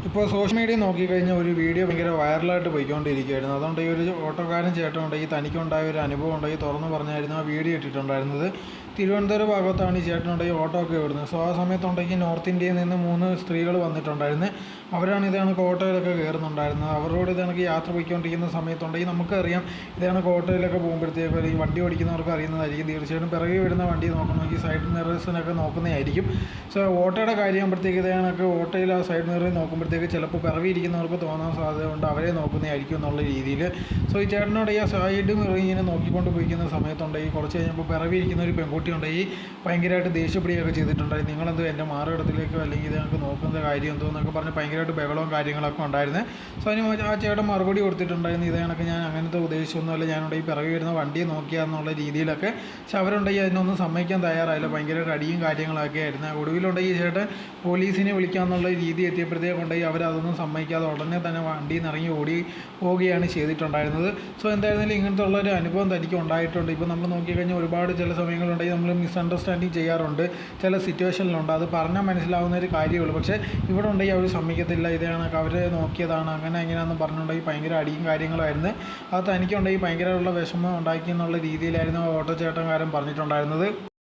ഇപ്പോൾ social media നോക്കിക്കഴിഞ്ഞാൽ ഒരു വീഡിയോ ഭയങ്കര വൈറലായിട്ട് പോയിക്കൊണ്ടിരിക്കുകയായിരുന്നു. അതുകൊണ്ട് ഈ ഒരു ഓട്ടോക്കാരൻ ചേട്ടനുണ്ടെങ്കിൽ തനിക്കുണ്ടായ ഒരു അനുഭവം ഉണ്ടെങ്കിൽ തുറന്ന് പറഞ്ഞായിരുന്നു ആ വീഡിയോ ഇട്ടിട്ടുണ്ടായിരുന്നത്. തിരുവനന്തപുരം ഭാഗത്താണ് ഈ ചേട്ടനുണ്ടെങ്കിൽ ഓട്ടോ ഒക്കെ ഓടുന്നത്. സോ ആ സമയത്തുണ്ടെങ്കിൽ നോർത്ത് ഇന്ത്യയിൽ നിന്ന് 3 സ്ത്രീകൾ വന്നിട്ടുണ്ടായിരുന്നു. അവരാണ് ഇത് കണക്ക് ഓട്ടോയിലൊക്കെ കയറുന്നുണ്ടായിരുന്നത്. അവരോട് ഇത് കണക്ക് യാത്ര പോയിക്കൊണ്ടിരിക്കുന്ന സമയത്തുണ്ടെങ്കിൽ നമുക്കറിയാം ഇത് കണക്ക് ഓട്ടോയിലൊക്കെ പോകുമ്പോഴത്തേക്കും അല്ലെങ്കിൽ വണ്ടി ഓടിക്കുന്നവർക്ക് അറിയുന്നതായിരിക്കും. തീർച്ചയായിട്ടും പിറകെ വരുന്ന വണ്ടി നോക്കണമെങ്കിൽ സൈഡ് മിറേഴ്സിനൊക്കെ നോക്കുന്നതായിരിക്കും. സോ ഓട്ടോയുടെ കാര്യമാകുമ്പോഴത്തേക്ക് ഇത് കണക്ക് ഓട്ടോയിൽ ആ സൈഡ് മിററിൽ നോക്കുമ്പോഴത്തേക്ക് ചിലപ്പോൾ പിറകെ ഇരിക്കുന്നവർക്ക് തോന്നാൻ സാധ്യതയുണ്ട് അവരെ നോക്കുന്നതായിരിക്കും എന്നുള്ള രീതിയിൽ. സോ ഈ ചേട്ടനോട് ഈ സൈഡ് മിറർ ഇങ്ങനെ നോക്കിക്കൊണ്ട് പോയിക്കുന്ന സമയത്തുണ്ടെങ്കിൽ കുറച്ച് കഴിഞ്ഞപ്പോൾ പിറകെ ഇരിക്കുന്ന ഒരു പെൺകുട്ടി ഉണ്ടെങ്കിൽ ഭയങ്കരമായിട്ട് ദേഷ്യപ്പെടുകയൊക്കെ ചെയ്തിട്ടുണ്ടായി. നിങ്ങളെന്തോ എൻ്റെ മാറിടത്തിലേക്കോ അല്ലെങ്കിൽ ഇത് ഞങ്ങൾക്ക് നോക്കുന്ന കാര്യം എന്തോ എന്നൊക്കെ പറഞ്ഞ് ഭയങ്കരമായിട്ട് ബഹളവും കാര്യങ്ങളൊക്കെ ഉണ്ടായിരുന്നു. സോ അതിന് ആ ചേട്ടൻ മറുപടി കൊടുത്തിട്ടുണ്ടായിരുന്നു, ഇത് കണക്ക് ഞാൻ അങ്ങനത്തെ ഉദ്ദേശിച്ചൊന്നുമല്ല, ഞാനിവിടെ ഈ പിറകെ വരുന്ന വണ്ടിയെ നോക്കിയാന്നുള്ള രീതിയിലൊക്കെ. പക്ഷെ അവരുണ്ടെങ്കിൽ അതിനൊന്നും സമ്മതിക്കാൻ തയ്യാറായില്ല. ഭയങ്കരമായിട്ട് അടിയും കാര്യങ്ങളൊക്കെ ആയിരുന്നു. ഒടുവിലുണ്ടെങ്കിൽ ഈ ചേട്ടൻ പോലീസിനെ വിളിക്കാമെന്നുള്ള രീതി എത്തിയപ്പോഴത്തേക്കുണ്ടെങ്കിൽ അവരതൊന്നും സമ്മതിക്കാതെ ഉടനെ തന്നെ വണ്ടിയിൽ നിന്ന് ഇറങ്ങി ഓടി പോവുകയാണ് ചെയ്തിട്ടുണ്ടായിരുന്നത്. സോ എന്തായിരുന്നാലും ഇങ്ങനത്തെ ഉള്ളൊരു അനുഭവം തനിക്ക് ഉണ്ടായിട്ടുണ്ട്. ഇപ്പോൾ നമ്മൾ നോക്കിക്കഴിഞ്ഞാൽ ഒരുപാട് ചില സമയങ്ങളുണ്ടെങ്കിൽ നമ്മൾ മിസ്അണ്ടർസ്റ്റാൻഡിങ് ചെയ്യാറുണ്ട്, ചില സിറ്റുവേഷനിലുണ്ട്. അത് പറഞ്ഞാൽ മനസ്സിലാവുന്ന ഒരു കാര്യമുള്ളൂ. പക്ഷേ ഇവിടെ ഉണ്ടെങ്കിൽ അവർ സമ്മതിക്കത്തില്ല, ഇതാണ് അവർ നോക്കിയതാണ് അങ്ങനെ എങ്ങനെയാണെന്ന് പറഞ്ഞിട്ടുണ്ടെങ്കിൽ ഭയങ്കര അടിയും കാര്യങ്ങളായിരുന്നു. അത് തനിക്കുണ്ടെങ്കിൽ ഭയങ്കരമുള്ള വിഷമം ഉണ്ടാക്കി എന്നുള്ള രീതിയിലായിരുന്നു ഓട്ടോ ചേട്ടൻകാരൻ പറഞ്ഞിട്ടുണ്ടായിരുന്നത്.